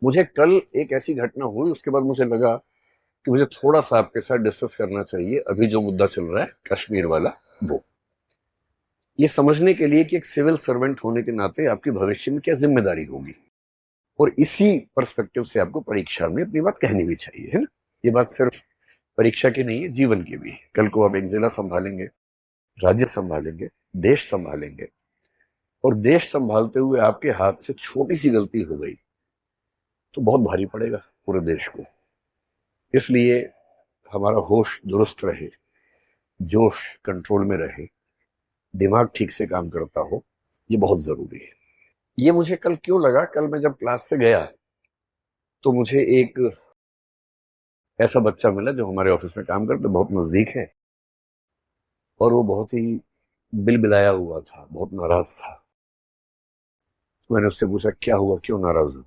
मुझे कल एक ऐसी घटना हुई, उसके बाद मुझे लगा कि मुझे थोड़ा सा आपके साथ डिस्कस करना चाहिए अभी जो मुद्दा चल रहा है कश्मीर वाला। वो ये समझने के लिए कि एक सिविल सर्वेंट होने के नाते आपकी भविष्य में क्या जिम्मेदारी होगी, और इसी पर्सपेक्टिव से आपको परीक्षा में अपनी बात कहनी भी चाहिए, है ना। ये बात सिर्फ परीक्षा की नहीं है, जीवन की भी है। कल को आप एक जिला संभालेंगे, राज्य संभालेंगे, देश संभालेंगे, और देश संभालते हुए आपके हाथ से छोटी सी गलती हो गई तो बहुत भारी पड़ेगा पूरे देश को। इसलिए हमारा होश दुरुस्त रहे, जोश कंट्रोल में रहे, दिमाग ठीक से काम करता हो, ये बहुत जरूरी है। ये मुझे कल क्यों लगा, कल मैं जब क्लास से गया तो मुझे एक ऐसा बच्चा मिला जो हमारे ऑफिस में काम करते, बहुत नजदीक है, और वो बहुत ही बिलबिलाया हुआ था, बहुत नाराज था। मैंने उससे पूछा क्या हुआ, क्यों नाराज हो।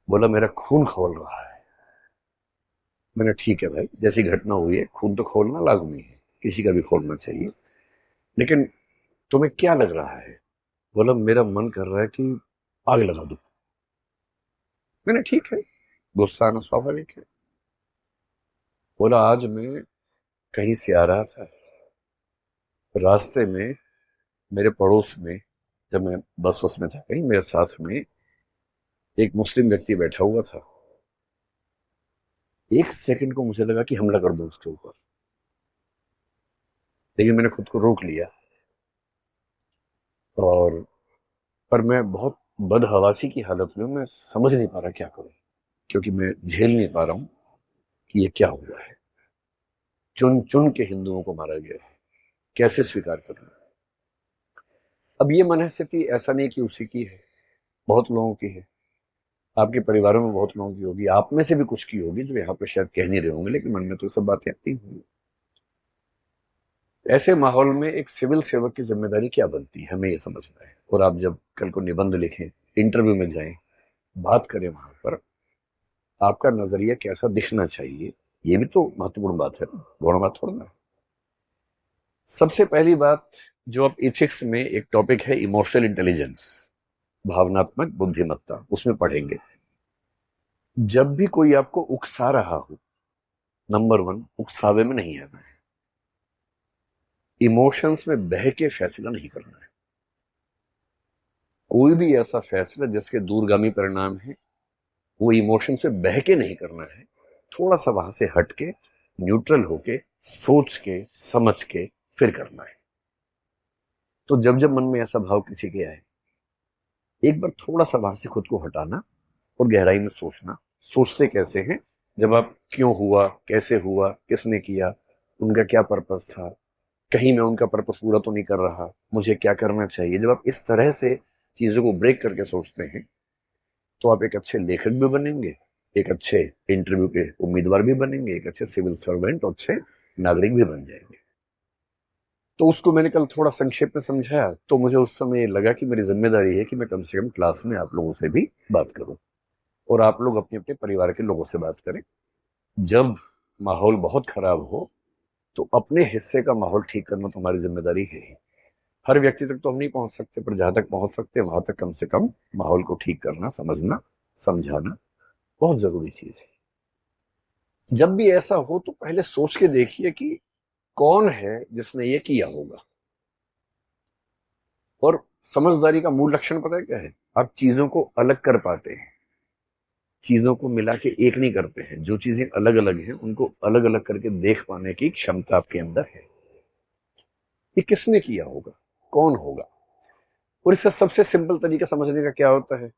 बोला मेरा खून खौल रहा है। मैंने ठीक है भाई, जैसी घटना हुई है खून तो खोलना लाजमी है, किसी का भी खोलना चाहिए, लेकिन तुम्हें क्या लग रहा है। बोला मेरा मन कर रहा है कि आग लगा दूं। मैंने ठीक है, गुस्सा आना स्वाभाविक है। बोला आज मैं कहीं से आ रहा था, रास्ते में मेरे पड़ोस में, जब मैं बस वस में था कहीं, मेरे साथ में एक मुस्लिम व्यक्ति बैठा हुआ था। एक सेकंड को मुझे लगा कि हमला कर दूं उसके ऊपर, लेकिन मैंने खुद को रोक लिया। और पर मैं बहुत बदहवासी की हालत में हूं, मैं समझ नहीं पा रहा क्या करूं, क्योंकि मैं झेल नहीं पा रहा हूं कि ये क्या हुआ है। चुन चुन के हिंदुओं को मारा गया है, कैसे स्वीकार करूं। अब ये मनःस्थिति ऐसा नहीं कि उसी की है, बहुत लोगों की है, आपके परिवारों में बहुत लोगों की होगी, आप में से भी कुछ की होगी जो यहाँ पे शायद कह नहीं रहे होंगे, लेकिन मन में तो सब बातें आती होंगी। ऐसे माहौल में एक सिविल सेवक की जिम्मेदारी क्या बनती है, हमें ये समझना है। और आप जब कल को निबंध लिखें, इंटरव्यू में जाएं, बात करें वहां पर, आपका नजरिया कैसा दिखना चाहिए, ये भी तो महत्वपूर्ण बात है ना, गौण बात थोड़ा ना। सबसे पहली बात जो आप इथिक्स में एक टॉपिक है इमोशनल इंटेलिजेंस, भावनात्मक बुद्धिमत्ता, उसमें पढ़ेंगे। जब भी कोई आपको उकसा रहा हो, नंबर वन, उकसावे में नहीं आना है, इमोशंस में बह के फैसला नहीं करना है। कोई भी ऐसा फैसला जिसके दूरगामी परिणाम है, वो इमोशन से बह के नहीं करना है, थोड़ा सा वहां से हट के, न्यूट्रल होके, सोच के समझ के फिर करना है। तो जब जब मन में ऐसा भाव किसी के आए, एक बार थोड़ा सा वहां से खुद को हटाना और गहराई में सोचना। सोचते कैसे हैं, जब आप क्यों हुआ, कैसे हुआ, किसने किया, उनका क्या पर्पस था, कहीं मैं उनका पर्पस पूरा तो नहीं कर रहा, मुझे क्या करना चाहिए। जब आप इस तरह से चीजों को ब्रेक करके सोचते हैं तो आप एक अच्छे लेखक भी बनेंगे, एक अच्छे इंटरव्यू के उम्मीदवार भी बनेंगे, एक अच्छे सिविल सर्वेंट और अच्छे नागरिक भी बन जाएंगे। तो उसको मैंने कल थोड़ा संक्षेप में समझाया, तो मुझे उस समय लगा कि मेरी जिम्मेदारी है कि मैं कम से कम क्लास में आप लोगों से भी बात करूं, और आप लोग अपने अपने परिवार के लोगों से बात करें। जब माहौल बहुत खराब हो तो अपने हिस्से का माहौल ठीक करना तो हमारी जिम्मेदारी है ही। हर व्यक्ति तक तो हम नहीं पहुंच सकते, पर जहां तक पहुंच सकते हैं वहां तक कम से कम माहौल को ठीक करना, समझना, समझाना बहुत जरूरी चीज है। जब भी ऐसा हो तो पहले सोच के देखिए कि कौन है जिसने ये किया होगा। और समझदारी का मूल लक्षण पता है क्या है, आप चीजों को अलग कर पाते हैं, चीजों को मिला के एक नहीं करते हैं। जो चीजें अलग अलग हैं उनको अलग अलग करके देख पाने की क्षमता आपके अंदर है। ये किसने किया होगा, कौन होगा। और इसका सबसे सिंपल तरीका समझने का क्या होता है,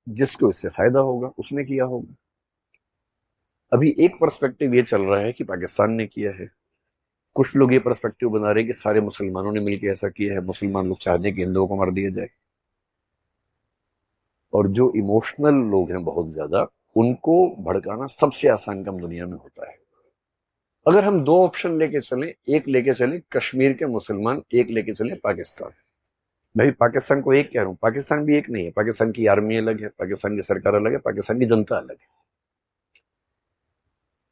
जिसको इससे फायदा होगा उसने किया होगा। अभी एक पर्सपेक्टिव ये चल रहा है कि पाकिस्तान ने किया है, कुछ लोग ये पर्सपेक्टिव बना रहे हैं कि सारे मुसलमानों ने मिलकर ऐसा किया है, मुसलमान लोग चाहते हैं कि हिंदुओं को मार दिया जाए। और जो इमोशनल लोग हैं बहुत ज्यादा, उनको भड़काना सबसे आसान काम दुनिया में होता है। अगर हम दो ऑप्शन लेके चलें, एक लेके चलें कश्मीर के मुसलमान, एक लेके चलें पाकिस्तान। भाई पाकिस्तान को एक कह रहा हूं, पाकिस्तान भी एक नहीं है, पाकिस्तान की आर्मी अलग है, पाकिस्तान की सरकार अलग है, पाकिस्तान की जनता अलग है।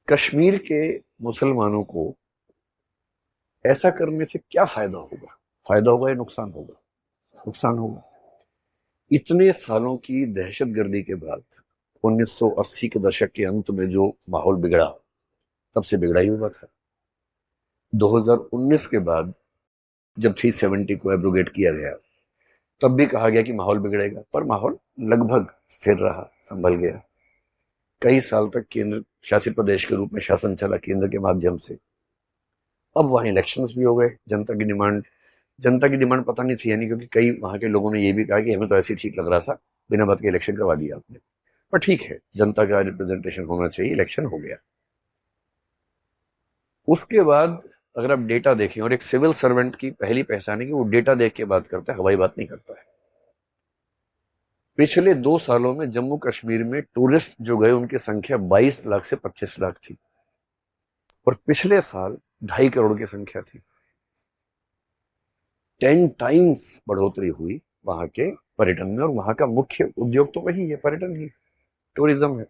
कश्मीर के मुसलमानों को ऐसा करने से क्या फायदा होगा, फायदा होगा या नुकसान होगा, नुकसान होगा। इतने सालों की दहशतगर्दी के बाद 1980 के दशक के अंत में जो माहौल बिगड़ा, तब से बिगड़ा ही हुआ था। 2019 के बाद जब 370 को एब्रोगेट किया गया, तब भी कहा गया कि माहौल बिगड़ेगा, पर माहौल लगभग स्थिर रहा, संभल गया। कई साल तक केंद्र शासित प्रदेश के रूप में शासन चला केंद्र के माध्यम से। अब वहां इलेक्शंस भी हो गए। जनता की डिमांड पता नहीं थी, यानी क्योंकि कई वहां के लोगों ने ये भी कहा कि हमें तो ऐसे ठीक लग रहा था, बिना बात के इलेक्शन करवा दिया आपने। पर ठीक है, जनता का रिप्रेजेंटेशन होना चाहिए, इलेक्शन हो गया। उसके बाद अगर आप डेटा देखें, और एक सिविल सर्वेंट की पहली पहचान है कि वो डेटा देख के बात करता है, हवाई बात नहीं करता है। पिछले 2 सालों में जम्मू कश्मीर में टूरिस्ट जो गए उनकी संख्या 22 लाख से 25 लाख थी, और पिछले साल 2.5 करोड़ की संख्या थी। 10 टाइम्स बढ़ोतरी हुई वहां के पर्यटन में, और वहां का मुख्य उद्योग तो वही है, पर्यटन ही, टूरिज्म है।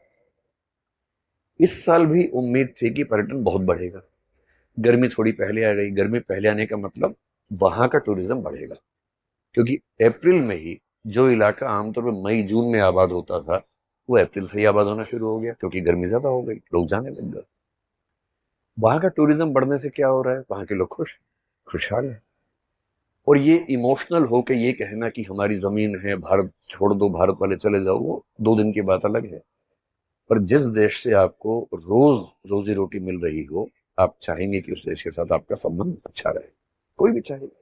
इस साल भी उम्मीद थी कि पर्यटन बहुत बढ़ेगा। गर्मी थोड़ी पहले आ गई। गर्मी पहले आने का मतलब वहां का टूरिज्म बढ़ेगा, क्योंकि अप्रैल में ही जो इलाका आमतौर पर मई जून में आबाद होता था, वो अप्रैल से ही आबाद होना शुरू हो गया, क्योंकि गर्मी ज्यादा हो गई, लोग जाने लग गए। वहां का टूरिज्म बढ़ने से क्या हो रहा है, वहां के लोग खुशहाल है। और ये इमोशनल हो के ये कहना कि हमारी जमीन है, भारत छोड़ दो, भारत वाले चले जाओ, वो 2 दिन की बात अलग है। पर जिस देश से आपको रोज रोजी रोटी मिल रही हो, आप चाहेंगे कि उस देश के साथ आपका संबंध अच्छा रहे। कोई भी चाहेगा।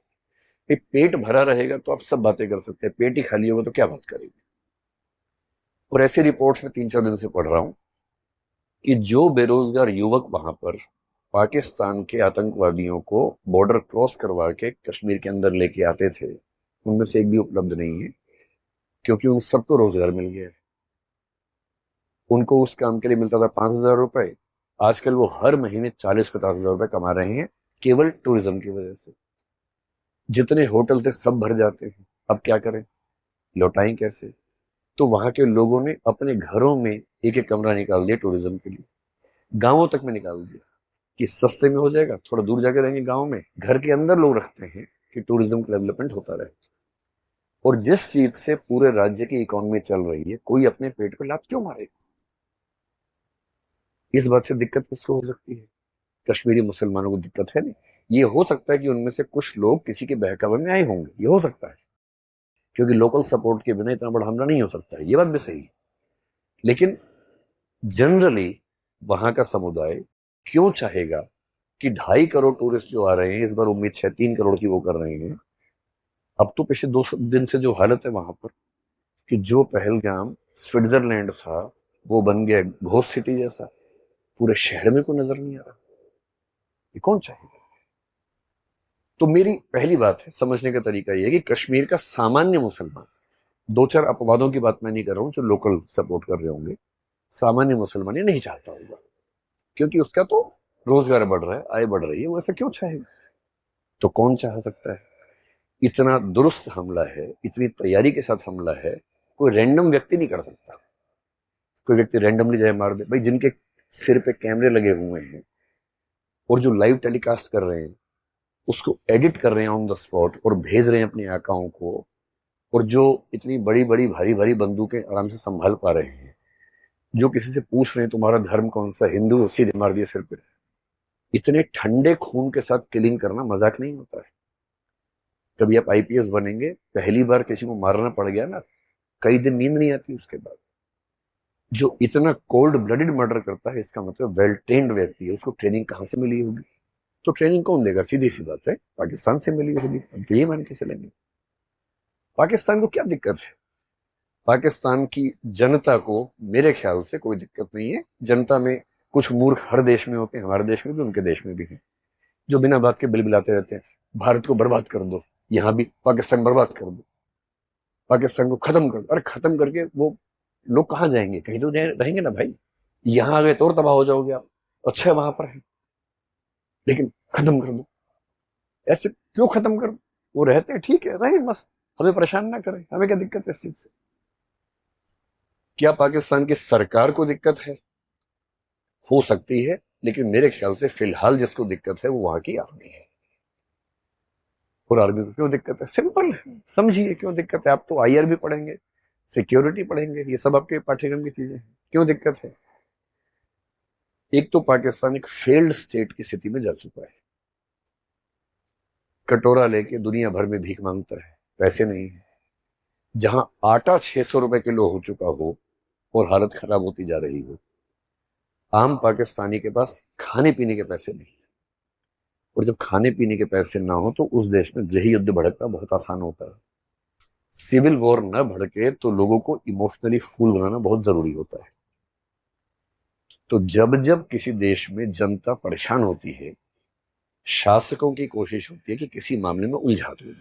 पेट भरा रहेगा तो आप सब बातें कर सकते हैं, पेट ही खाली होगा तो क्या बात करेंगे। और ऐसी रिपोर्ट्स में 3-4 दिन से पढ़ रहा हूं कि जो बेरोजगार युवक वहां पर पाकिस्तान के आतंकवादियों को बॉर्डर क्रॉस करवा के कश्मीर के अंदर लेके आते थे, उनमें से एक भी उपलब्ध नहीं है, क्योंकि उन सबको रोजगार मिल गया है। उनको उस काम के लिए मिलता था 5,000 रुपए, आजकल वो हर महीने 40-50 हजार रुपए कमा रहे हैं, केवल टूरिज्म की वजह से। जितने होटल थे सब भर जाते हैं। अब क्या करें, लौटाएं कैसे? तो वहां के लोगों ने अपने घरों में एक एक कमरा निकाल दिया टूरिज्म के लिए, गांवों तक में निकाल दिया कि सस्ते में हो जाएगा, थोड़ा दूर जाके रहेंगे गांव में, घर के अंदर लोग रखते हैं कि टूरिज्म का डेवलपमेंट होता रहे। और जिस चीज से पूरे राज्य की इकोनॉमी चल रही है, कोई अपने पेट को लात क्यों मारे? इस बात से दिक्कत किसको हो सकती है? कश्मीरी मुसलमानों को दिक्कत है नहीं। ये हो सकता है कि उनमें से कुछ लोग किसी के बहकावे में आए होंगे, ये हो सकता है, क्योंकि लोकल सपोर्ट के बिना इतना बड़ा हमला नहीं हो सकता है, ये बात भी सही है। लेकिन जनरली वहां का समुदाय क्यों चाहेगा कि 2.5 करोड़ टूरिस्ट जो आ रहे हैं, इस बार उम्मीद 3 करोड़ की वो कर रहे हैं। अब तो पिछले 2 दिन से जो हालत है वहां पर, कि जो पहलगाम स्विट्जरलैंड था वो बन गया घोस्ट सिटी जैसा, पूरे शहर में कोई नजर नहीं आ रहा। ये कौन चाहेगा? तो मेरी पहली बात है, समझने का तरीका यह है कि कश्मीर का सामान्य मुसलमान, 2-4 अपवादों की बात मैं नहीं कर रहा हूं जो लोकल सपोर्ट कर रहे होंगे, सामान्य मुसलमान ये नहीं चाहता होगा, क्योंकि उसका तो रोजगार बढ़ रहा है, आय बढ़ रही है, वो ऐसा क्यों चाहेगा? तो कौन चाह सकता है? इतना दुरुस्त हमला है, इतनी तैयारी के साथ हमला है, कोई रैंडम व्यक्ति नहीं कर सकता। कोई व्यक्ति रैंडमली जाए मार दे भाई? जिनके सिर पे कैमरे लगे हुए हैं और जो लाइव टेलीकास्ट कर रहे हैं, उसको एडिट कर रहे हैं ऑन द स्पॉट और भेज रहे हैं अपने आकाओं को, और जो इतनी बड़ी बड़ी भारी भारी बंदूकें आराम से संभाल पा रहे हैं, जो किसी से पूछ रहे हैं तुम्हारा धर्म कौन सा, हिंदू, सीधे मार दिए सिर पे। इतने ठंडे खून के साथ किलिंग करना मजाक नहीं होता है। कभी आप आईपीएस बनेंगे, पहली बार किसी को मारना पड़ गया ना, कई दिन नींद नहीं आती उसके बाद। जो इतना कोल्ड ब्लडेड मर्डर करता है, इसका मतलब वेल ट्रेन्ड व्यक्ति है। उसको ट्रेनिंग कहां से मिली होगी? तो ट्रेनिंग कौन देगा? सीधी सी बात है, पाकिस्तान से मिली होगी। हम तो ये मान के चलेंगे। पाकिस्तान को क्या दिक्कत है? पाकिस्तान की जनता को मेरे ख्याल से कोई दिक्कत नहीं है। जनता में कुछ मूर्ख हर देश में होते हैं, हमारे देश में भी, उनके देश में भी हैं, जो बिना बात के बिलबिलाते रहते हैं, भारत को बर्बाद कर दो, यहां भी पाकिस्तान बर्बाद कर दो, पाकिस्तान को खत्म कर दो। अरे खत्म करके वो लोग कहाँ जाएंगे? कहीं तो रहेंगे ना भाई। यहां आ गए तो और तबाह हो जाओगे आप। अच्छा वहां पर है, लेकिन खत्म कर दो। ऐसे क्यों खत्म कर दो? वो रहते हैं, ठीक है, रहे मस्त, हमें परेशान ना करें, हमें क्या दिक्कत है इस चीज से? क्या पाकिस्तान की सरकार को दिक्कत है? हो सकती है, लेकिन मेरे ख्याल से फिलहाल जिसको दिक्कत है वो वहां की आर्मी है। और आर्मी को क्यों दिक्कत है? सिंपल है, समझिए क्यों दिक्कत है। आप तो आईआर भी पढ़ेंगे, सिक्योरिटी पढ़ेंगे, ये सब आपके पाठ्यक्रम की चीजें हैं। क्यों दिक्कत है? एक तो पाकिस्तान एक फेल्ड स्टेट की स्थिति में जा चुका है, कटोरा लेके दुनिया भर में भीख मांगता है, पैसे नहीं है। जहां आटा 600 रुपए किलो हो चुका हो और हालत खराब होती जा रही हो, आम पाकिस्तानी के पास खाने पीने के पैसे नहीं। और जब खाने पीने के पैसे ना हो तो उस देश में गृह युद्ध भड़कना बहुत आसान होता है। सिविल वॉर न भड़के तो लोगों को इमोशनली फूल बनाना बहुत जरूरी होता है। तो जब जब किसी देश में जनता परेशान होती है, शासकों की कोशिश होती है कि किसी मामले में उलझा दो।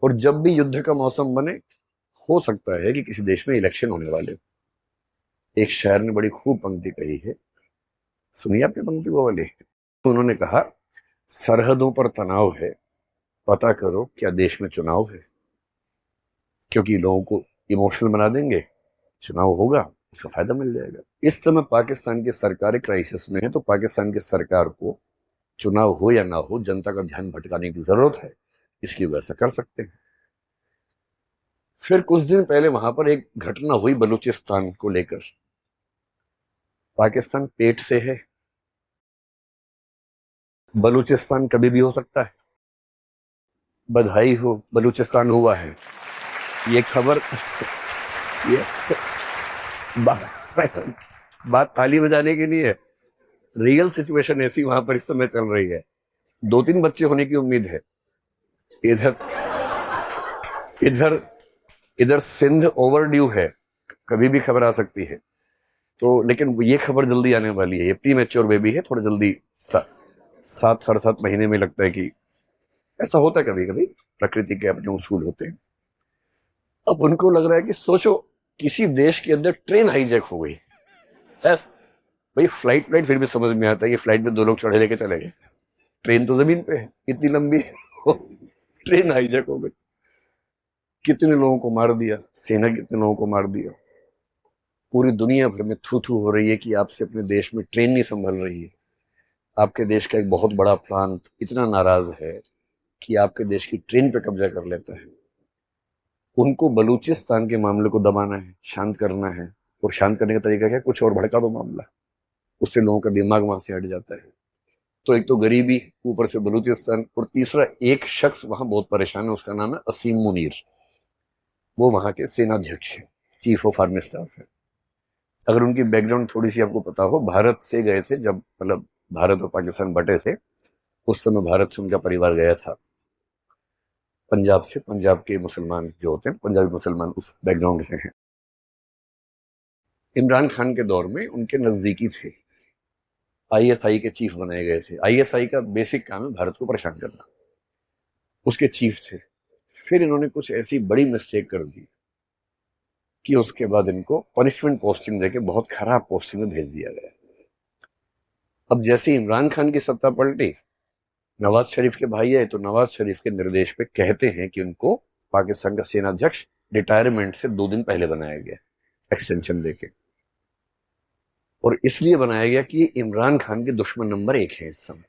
और जब भी युद्ध का मौसम बने, हो सकता है कि किसी देश में इलेक्शन होने वाले। एक शायर ने बड़ी खूब पंक्ति कही है, सुनिए आपने पंक्ति वो वाली। तो उन्होंने कहा, सरहदों पर तनाव है, पता करो क्या देश में चुनाव है। क्योंकि लोगों को इमोशनल बना देंगे, चुनाव होगा, उसका फायदा मिल जाएगा। इस समय पाकिस्तान की सरकार क्राइसिस में है, तो पाकिस्तान की सरकार को चुनाव हो या ना हो जनता का ध्यान भटकाने की जरूरत है, इसकी वजह से कर सकते हैं। फिर कुछ दिन पहले वहां पर एक घटना हुई बलूचिस्तान को लेकर। पाकिस्तान पेट से है, बलूचिस्तान कभी भी हो सकता है। बधाई हो, बलूचिस्तान हुआ है। ये खबर ये बात ताली बजाने के लिए है। रियल सिचुएशन ऐसी वहां पर इस समय चल रही है। 2-3 बच्चे होने की उम्मीद है। इधर इधर इधर सिंध ओवरड्यू है, कभी भी खबर आ सकती है। तो लेकिन ये खबर जल्दी आने वाली है। ये प्री मैच्योर बेबी है, थोड़ा जल्दी 7-7.5 महीने में लगता है कि ऐसा होता है। कभी कभी प्रकृति के अपने उसूल होते हैं। अब उनको लग रहा है कि सोचो, किसी देश के अंदर ट्रेन हाईजैक हो गई। भाई फ्लाइट फिर भी समझ में आता है कि फ्लाइट में 2 लोग चढ़े लेके चले गए, ट्रेन तो जमीन पे है, इतनी लंबी ट्रेन हाईजैक हो गई। कितने लोगों को मार दिया, सेना कितने लोगों को मार दिया। पूरी दुनिया भर में थू थू हो रही है कि आपसे अपने देश में ट्रेन नहीं संभल रही है। आपके देश का एक बहुत बड़ा प्रांत इतना नाराज है कि आपके देश की ट्रेन पे कब्जा कर लेता है। उनको बलूचिस्तान के मामले को दबाना है, शांत करना है। और शांत करने का तरीका क्या है? कुछ और भड़का दो मामला, उससे लोगों का दिमाग वहां से हट जाता है। तो एक तो गरीबी, ऊपर से बलूचिस्तान, और तीसरा एक शख्स वहां बहुत परेशान है, उसका नाम है असीम मुनीर। वो वहां के सेनाध्यक्ष है, चीफ ऑफ आर्मी स्टाफ है। अगर उनकी बैकग्राउंड थोड़ी सी आपको पता हो, भारत से गए थे जब, मतलब भारत और पाकिस्तान बटे थे, उस समय भारत से उनका परिवार गया था पंजाब से। पंजाब के मुसलमान जो होते हैं, पंजाबी मुसलमान, उस बैकग्राउंड से हैं। इमरान खान के दौर में उनके नजदीकी थे, आईएसआई के चीफ बनाए गए थे। आईएसआई का बेसिक काम है भारत को परेशान करना, उसके चीफ थे। फिर इन्होंने कुछ ऐसी बड़ी मिस्टेक कर दी कि उसके बाद इनको पनिशमेंट पोस्टिंग देके बहुत खराब पोस्टिंग में भेज दिया गया। अब जैसे इमरान खान की सत्ता पलटी, नवाज शरीफ के भाई है, तो नवाज शरीफ के निर्देश पे कहते हैं कि उनको पाकिस्तान का सेनाध्यक्ष रिटायरमेंट से 2 दिन पहले बनाया गया, एक्सटेंशन देके। और इसलिए बनाया गया कि इमरान खान के दुश्मन नंबर 1 है इस समय।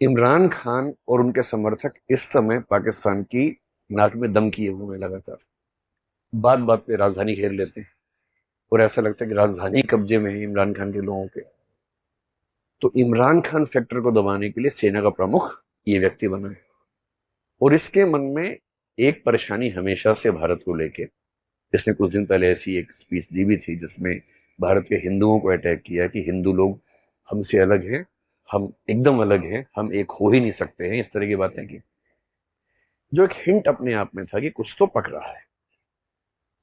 इमरान खान और उनके समर्थक इस समय पाकिस्तान की नाक में दम किए हुए लगातार, बात बात पे राजधानी घेर लेते हैं। और ऐसा लगता है कि राजधानी कब्जे में है इमरान खान के लोगों के। तो इमरान खान फैक्टर को दबाने के लिए सेना का प्रमुख ये व्यक्ति बना है। और इसके मन में एक परेशानी हमेशा से भारत को लेके, इसने कुछ दिन पहले ऐसी एक स्पीच दी भी थी जिसमें भारत के हिंदुओं को अटैक किया कि हिंदू लोग हमसे अलग हैं, हम एकदम अलग हैं, हम एक हो ही नहीं सकते हैं, इस तरह की बातें की। जो एक हिंट अपने आप में था कि कुछ तो पक रहा है।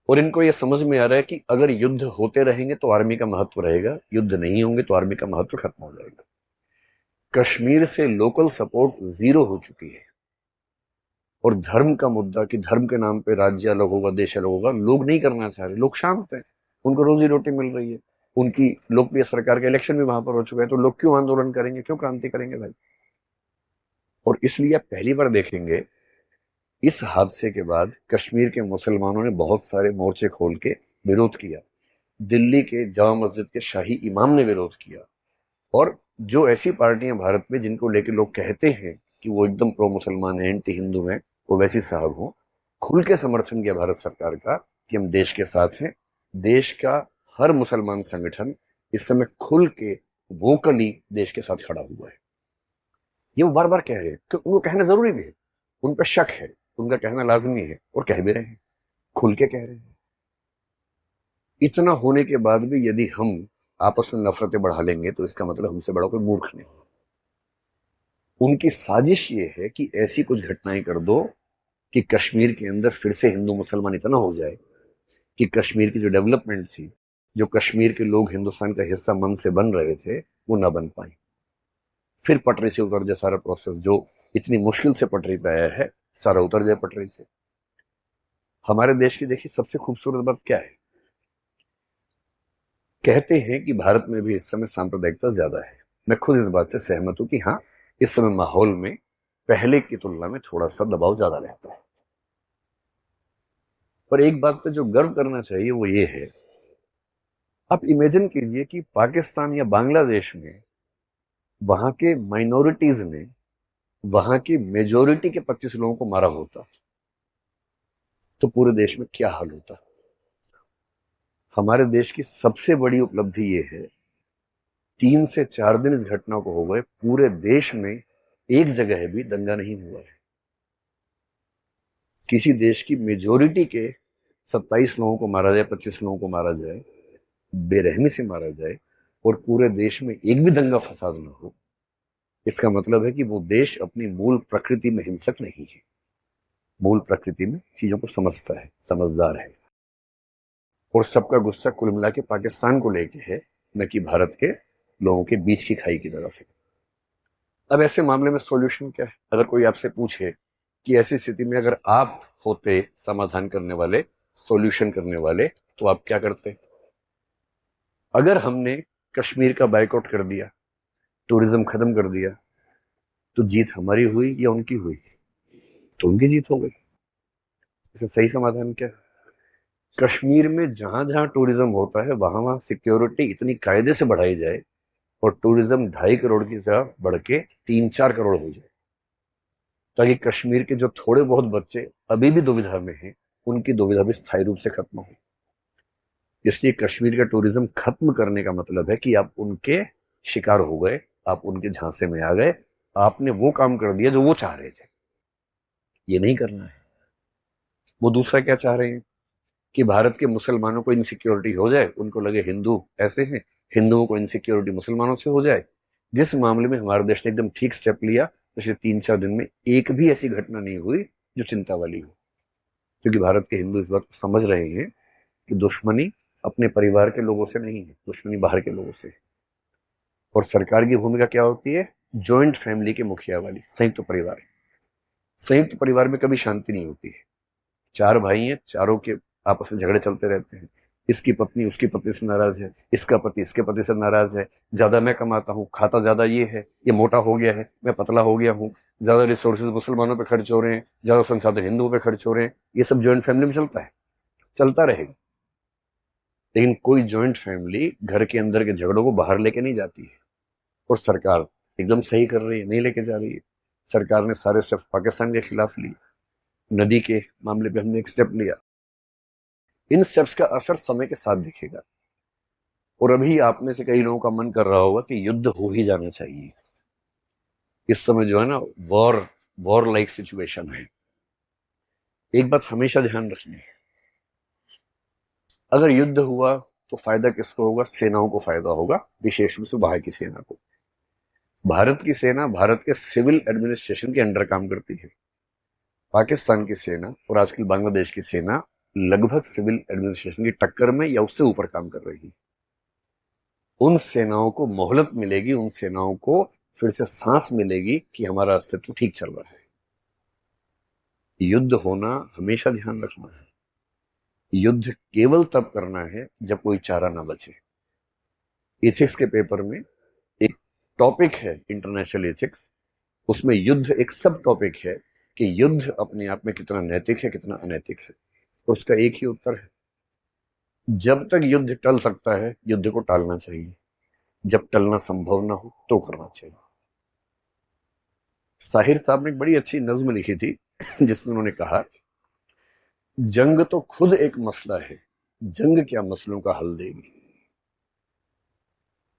और इनको यह समझ में आ रहा है कि अगर युद्ध होते रहेंगे तो आर्मी का महत्व रहेगा, युद्ध नहीं होंगे तो आर्मी का महत्व खत्म हो जाएगा। कश्मीर से लोकल सपोर्ट 0 हो चुकी है। और धर्म का मुद्दा, कि धर्म के नाम पे राज्य अलग होगा, देश अलग होगा, लोग नहीं करना चाह रहे। लोग शांत हैं, उनको रोजी रोटी मिल रही है, उनकी लोकप्रिय सरकार का इलेक्शन भी वहां पर हो चुका है। तो लोग क्यों आंदोलन करेंगे, क्यों क्रांति करेंगे भाई? और इसलिए आप पहली बार देखेंगे इस हादसे के बाद कश्मीर के मुसलमानों ने बहुत सारे मोर्चे खोल के विरोध किया। दिल्ली के जामा मस्जिद के शाही इमाम ने विरोध किया। और जो ऐसी पार्टियां भारत में जिनको लेके लोग कहते हैं कि वो एकदम प्रो मुसलमान है, एंटी हिंदू है, वो वैसी साहब हो, खुल के समर्थन किया भारत सरकार का कि हम देश के साथ हैं। देश का हर मुसलमान संगठन इस समय खुल के वोकली देश के साथ खड़ा हुआ है। ये वो बार बार कह रहे हैं कि उनको कहना जरूरी भी है, उन पर शक है, उनका कहना लाजमी है, और कह भी रहे हैं, खुल के कह रहे हैं। इतना होने के बाद भी यदि हम आपस में नफरतें बढ़ा लेंगे तो इसका मतलब हमसे बड़ा कोई मूर्ख नहीं। उनकी साजिश ये है कि ऐसी कुछ घटनाएं कर दो कि कश्मीर के अंदर फिर से हिंदू मुसलमान इतना हो जाए कि कश्मीर की जो डेवलपमेंट थी, जो कश्मीर के लोग हिंदुस्तान का हिस्सा मन से बन रहे थे, वो ना बन पाए। फिर पटरी से उतर जाए सारा प्रोसेस, जो इतनी मुश्किल से पटरी पे आया है, सारा उतर जाए पटरी से। हमारे देश की देखिए सबसे खूबसूरत बात क्या है, कहते हैं कि भारत में भी इस समय सांप्रदायिकता ज्यादा है। मैं खुद इस बात से सहमत हूं कि हाँ, इस समय माहौल में पहले की तुलना में थोड़ा सा दबाव ज्यादा रहता है। पर एक बात पे जो गर्व करना चाहिए वो ये है, आप इमेजिन कीजिए कि पाकिस्तान या बांग्लादेश में वहां के माइनॉरिटीज ने वहां की मेजोरिटी के 25 लोगों को मारा होता तो पूरे देश में क्या हाल होता। हमारे देश की सबसे बड़ी उपलब्धि ये है, 3 से 4 दिन इस घटना को हो गए, पूरे देश में एक जगह भी दंगा नहीं हुआ है। किसी देश की मेजोरिटी के 27 लोगों को मारा जाए, 25 लोगों को मारा जाए, बेरहमी से मारा जाए, और पूरे देश में एक भी दंगा फसाद ना हो, इसका मतलब है कि वो देश अपनी मूल प्रकृति में हिंसक नहीं है, मूल प्रकृति में चीजों को समझता है, समझदार है। और सबका गुस्सा कुल मिला के पाकिस्तान को लेके है, न कि भारत के लोगों के बीच की खाई की तरफ है। अब ऐसे मामले में सॉल्यूशन क्या है? अगर कोई आपसे पूछे कि ऐसी स्थिति में अगर आप होते समाधान करने वाले, सॉल्यूशन करने वाले, तो आप क्या करते? अगर हमने कश्मीर का बाइकआउट कर दिया, टूरिज्म खत्म कर दिया, तो जीत हमारी हुई या उनकी हुई? तो उनकी जीत हो गई। इसे सही समाधान क्या है? कश्मीर में जहां जहां टूरिज्म होता है वहां वहां सिक्योरिटी इतनी कायदे से बढ़ाई जाए और टूरिज्म 2.5 करोड़ की जगह बढ़ के 3-4 करोड़ हो जाए, ताकि कश्मीर के जो थोड़े बहुत बच्चे अभी भी दुविधा में हैं, उनकी दुविधा भी स्थायी रूप से खत्म हो। इसलिए कश्मीर का टूरिज्म खत्म करने का मतलब है कि आप उनके शिकार हो गए, आप उनके झांसे में आ गए, आपने वो काम कर दिया जो वो चाह रहे थे। ये नहीं करना है। वो दूसरा क्या चाह रहे हैं कि भारत के मुसलमानों को इनसिक्योरिटी हो जाए, उनको लगे हिंदू ऐसे हैं, हिंदुओं को इनसिक्योरिटी मुसलमानों से हो जाए। जिस मामले में हमारे देश ने एकदम ठीक स्टेप लिया, पिछले 3-4 दिन में एक भी ऐसी घटना नहीं हुई जो चिंता वाली हो, क्योंकि भारत के हिंदू इस बात को समझ रहे हैं कि दुश्मनी अपने परिवार के लोगों से नहीं है, दुश्मनी बाहर के लोगों से है। और सरकार की भूमिका क्या होती है? जॉइंट फैमिली के मुखिया वाली, संयुक्त परिवार। संयुक्त परिवार में कभी शांति नहीं होती है। 4 भाई हैं, चारों के आपस में झगड़े चलते रहते हैं। इसकी पत्नी उसकी पत्नी से नाराज है, इसका पति इसके पति से नाराज है, ज्यादा मैं कमाता हूँ, खाता ज्यादा ये है, ये मोटा हो गया है, मैं पतला हो गया हूँ, ज्यादा रिसोर्सेज मुसलमानों पे खर्च हो रहे हैं, ज्यादा संसाधन हिंदुओं पे खर्च हो रहे हैं। ये सब जॉइंट फैमिली में चलता है, चलता रहेगा। लेकिन कोई जॉइंट फैमिली घर के अंदर के झगड़ों को बाहर लेके नहीं जाती है। और सरकार एकदम सही कर रही है, नहीं लेके जा रही है। सरकार ने सारे स्टेप पाकिस्तान के खिलाफ लिए, नदी के मामले पे हमने एक स्टेप लिया। इन स्टेप्स का असर समय के साथ दिखेगा। और अभी आप में से कई लोगों का मन कर रहा होगा कि युद्ध हो ही जाना चाहिए। इस समय जो है ना, वॉर लाइक सिचुएशन है। एक बात हमेशा ध्यान रखनी है, अगर युद्ध हुआ तो फायदा किसको होगा? सेनाओं को फायदा होगा, विशेष रूप से बाहर की सेना को। भारत की सेना भारत के सिविल एडमिनिस्ट्रेशन के अंडर काम करती है। पाकिस्तान की सेना और आजकल बांग्लादेश की सेना लगभग सिविल एडमिनिस्ट्रेशन की टक्कर में या उससे ऊपर काम कर रही है। उन सेनाओं को मोहलत मिलेगी, उन सेनाओं को फिर से सांस मिलेगी कि हमारा अस्तित्व ठीक चल रहा है। युद्ध होना हमेशा ध्यान रखना है, युद्ध केवल तब करना है जब कोई चारा ना बचे। एथिक्स के पेपर में एक टॉपिक है इंटरनेशनल एथिक्स, उसमें युद्ध एक सब टॉपिक है कि युद्ध अपने आप में कितना नैतिक है, कितना अनैतिक है। और उसका एक ही उत्तर है, जब तक युद्ध टल सकता है युद्ध को टालना चाहिए, जब टलना संभव ना हो तो करना चाहिए। साहिर साहब ने एक बड़ी अच्छी नज्म लिखी थी जिसमें उन्होंने कहा जंग तो खुद एक मसला है, जंग क्या मसलों का हल देगी।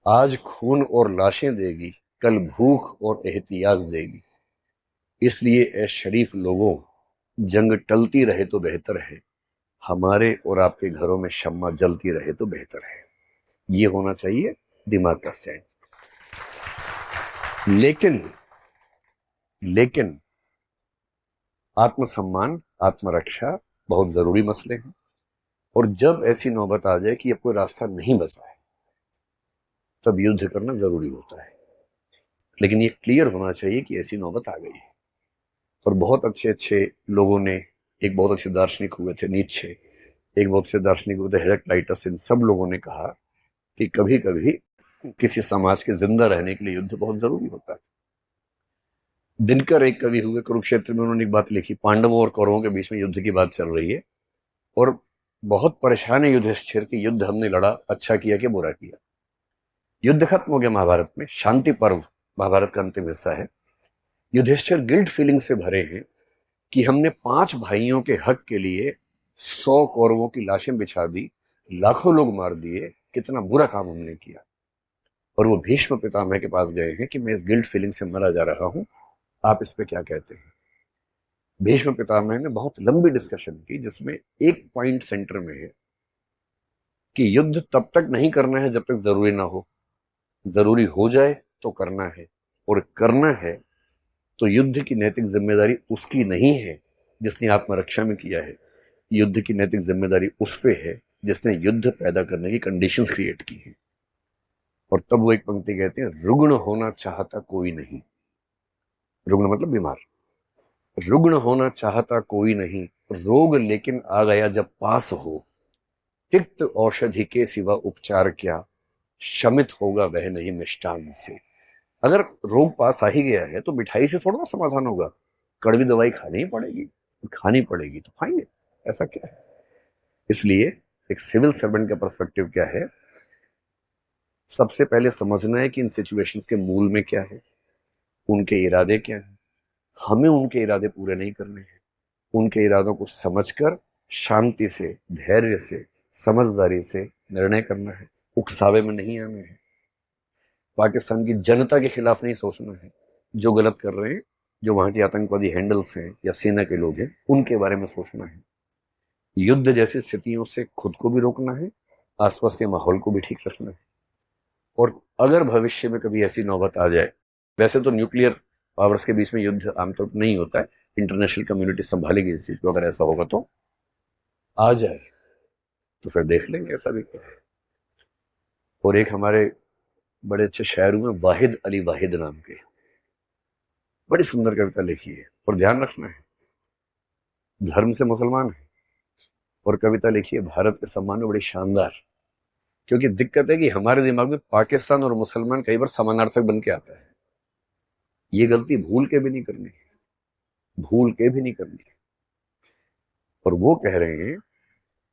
आज खून और लाशें देगी, कल भूख और एहतियाज देगी। इसलिए ए शरीफ लोगों, जंग टलती रहे तो बेहतर है, हमारे और आपके घरों में शम्मा जलती रहे तो बेहतर है। ये होना चाहिए दिमाग का स्टैंड। लेकिन आत्मसम्मान, आत्मरक्षा बहुत जरूरी मसले हैं। और जब ऐसी नौबत आ जाए कि अब कोई रास्ता नहीं बचा है, तब युद्ध करना जरूरी होता है। लेकिन ये क्लियर होना चाहिए कि ऐसी नौबत आ गई है। और बहुत अच्छे अच्छे लोगों ने, एक बहुत अच्छे दार्शनिक हुए थे नीत्शे, एक बहुत अच्छे दार्शनिक हुए थे हेराक्लाइटस, इन सब लोगों ने कहा कि कभी कभी किसी समाज के जिंदा रहने के लिए युद्ध बहुत जरूरी होता है। दिनकर एक कवि हुए, कुरुक्षेत्र में उन्होंने एक बात लिखी, पांडवों और कौरवों के बीच में युद्ध की बात चल रही है और बहुत परेशान है युधिष्ठिर कि युद्ध हमने लड़ा, अच्छा किया कि बुरा किया। युद्ध खत्म हो गया महाभारत में, शांति पर्व महाभारत का अंतिम हिस्सा है। युधिष्ठिर गिल्ट फीलिंग से भरे हैं कि हमने 5 भाइयों के हक के लिए 100 कौरवों की लाशें बिछा दी, लाखों लोग मार दिए, कितना बुरा काम हमने किया। और वो भीष्म पितामह के पास गए हैं कि मैं इस गिल्ट फीलिंग से मरा जा रहा हूं, आप इस पे क्या कहते हैं। भीष्म पितामह ने बहुत लंबी डिस्कशन की, जिसमें एक पॉइंट सेंटर में है कि युद्ध तब तक नहीं करना है जब तक जरूरी ना हो, जरूरी हो जाए तो करना है। और करना है तो युद्ध की नैतिक जिम्मेदारी उसकी नहीं है जिसने आत्मरक्षा में किया है, युद्ध की नैतिक जिम्मेदारी उस पे है जिसने युद्ध पैदा करने की कंडीशंस क्रिएट की है। और तब वो एक पंक्ति कहते हैं, रुग्ण होना चाहता कोई नहीं, रुग्ण मतलब बीमार, रुग्ण होना चाहता कोई नहीं, रोग लेकिन आ गया जब पास हो, तिक्त औषधि के सिवा उपचार क्या, शमित होगा वह नहीं मिष्टान से। अगर रोग पास आ ही गया है तो मिठाई से थोड़ा ना समाधान होगा, कड़वी दवाई खानी ही पड़ेगी, खानी पड़ेगी तो खाएंगे, ऐसा क्या है। इसलिए एक सिविल सर्वेंट का पर्सपेक्टिव क्या है, सबसे पहले समझना है कि इन सिचुएशंस के मूल में क्या है, उनके इरादे क्या हैं। हमें उनके इरादे पूरे नहीं करने हैं, उनके इरादों को समझकर शांति से, धैर्य से, समझदारी से निर्णय करना है, उकसावे में नहीं आना है। पाकिस्तान की जनता के खिलाफ नहीं सोचना है, जो गलत कर रहे हैं, जो वहां के आतंकवादी हैंडल्स हैं या सेना के लोग हैं, उनके बारे में सोचना है। युद्ध जैसी स्थितियों से खुद को भी रोकना है, आसपास के माहौल को भी ठीक रखना है। और अगर भविष्य में कभी ऐसी नौबत आ जाए, वैसे तो न्यूक्लियर पावर्स के बीच में युद्ध आमतौर पर नहीं होता है, इंटरनेशनल कम्युनिटी संभालेगी इस चीज को, अगर ऐसा होगा तो आ जाए तो फिर देख लेंगे ऐसा भी क्या है। और एक हमारे बड़े अच्छे शायर हुए वाहिद अली वाहिद नाम के, बड़ी सुंदर कविता लिखी है। और ध्यान रखना है, धर्म से मुसलमान है और कविता लिखी है भारत के सम्मान में, बड़ी शानदार। क्योंकि दिक्कत है कि हमारे दिमाग में पाकिस्तान और मुसलमान कई बार समानार्थक बन के आता है। ये गलती भूल के भी नहीं करनी है, भूल के भी नहीं करनी है। और वो कह रहे हैं,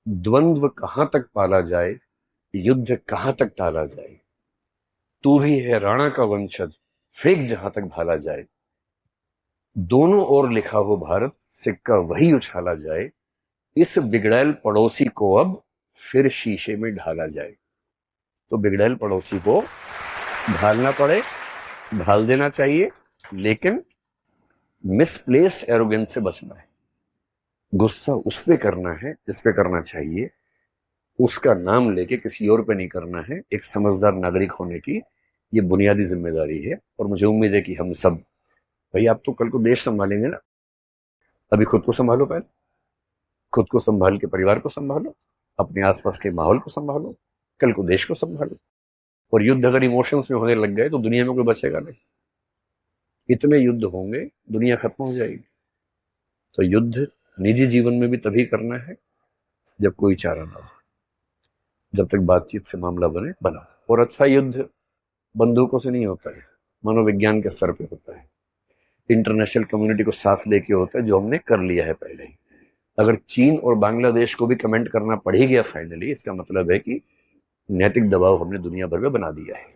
द्वंद्व कहां तक पाला जाए, युद्ध कहां तक टाला जाए, तू भी है राणा का वंशज, फेंक जहां तक भाला जाए, दोनों ओर लिखा हो भारत, सिक्का वही उछाला जाए, इस बिगड़ैल पड़ोसी को अब फिर शीशे में ढाला जाए। तो बिगड़ैल पड़ोसी को ढालना पड़े, ढाल देना चाहिए, लेकिन मिसप्लेस्ड एरोगेंस से बचना है। गुस्सा उस पे करना है जिस पे करना चाहिए, उसका नाम लेके किसी और पे नहीं करना है। एक समझदार नागरिक होने की ये बुनियादी जिम्मेदारी है। और मुझे उम्मीद है कि हम सब, भाई आप तो कल को देश संभालेंगे ना, अभी खुद को संभालो, पहले खुद को संभाल के परिवार को संभालो, अपने आसपास के माहौल को संभालो, कल को देश को संभालो। और युद्ध अगर इमोशंस में होने लग गए तो दुनिया में कोई बचेगा नहीं, इतने युद्ध होंगे, दुनिया खत्म हो जाएगी। तो युद्ध निजी जीवन में भी तभी करना है जब कोई चारा ना हो, जब तक बातचीत से मामला बना। और अच्छा युद्ध बंदूकों से नहीं होता है, मनोविज्ञान के स्तर पे होता है, इंटरनेशनल कम्युनिटी को साथ लेके होता है, जो हमने कर लिया है पहले ही। अगर चीन और बांग्लादेश को भी कमेंट करना पड़ ही गया फाइनली, इसका मतलब है कि नैतिक दबाव हमने दुनिया भर में बना दिया है।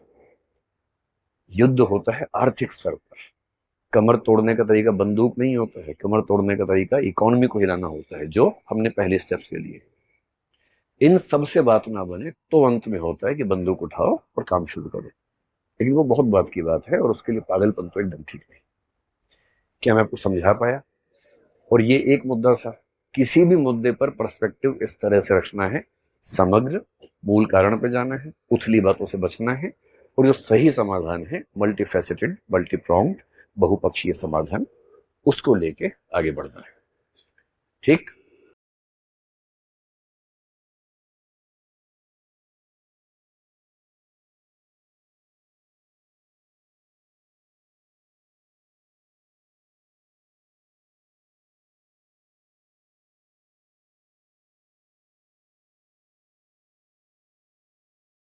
युद्ध होता है आर्थिक स्तर पर, कमर तोड़ने का तरीका बंदूक नहीं होता है, कमर तोड़ने का तरीका इकोनॉमी को हिलाना होता है, जो हमने पहले स्टेप्स के लिए। इन सब से बात ना बने तो अंत में होता है कि बंदूक उठाओ और काम शुरू करो। लेकिन वो बहुत बात की बात है और उसके लिए पागलपन तो एकदम ठीक नहीं। क्या मैं आपको समझा पाया? और ये एक मुद्दा था। किसी भी मुद्दे पर पर्सपेक्टिव इस तरह से रखना है, समग्र, मूल कारण पे जाना है, उथली बातों से बचना है, और जो सही समाधान है, मल्टीफेसेटेड, मल्टीप्रॉन्ग्ड, बहुपक्षीय समाधान, उसको लेके आगे बढ़ना है। ठीक।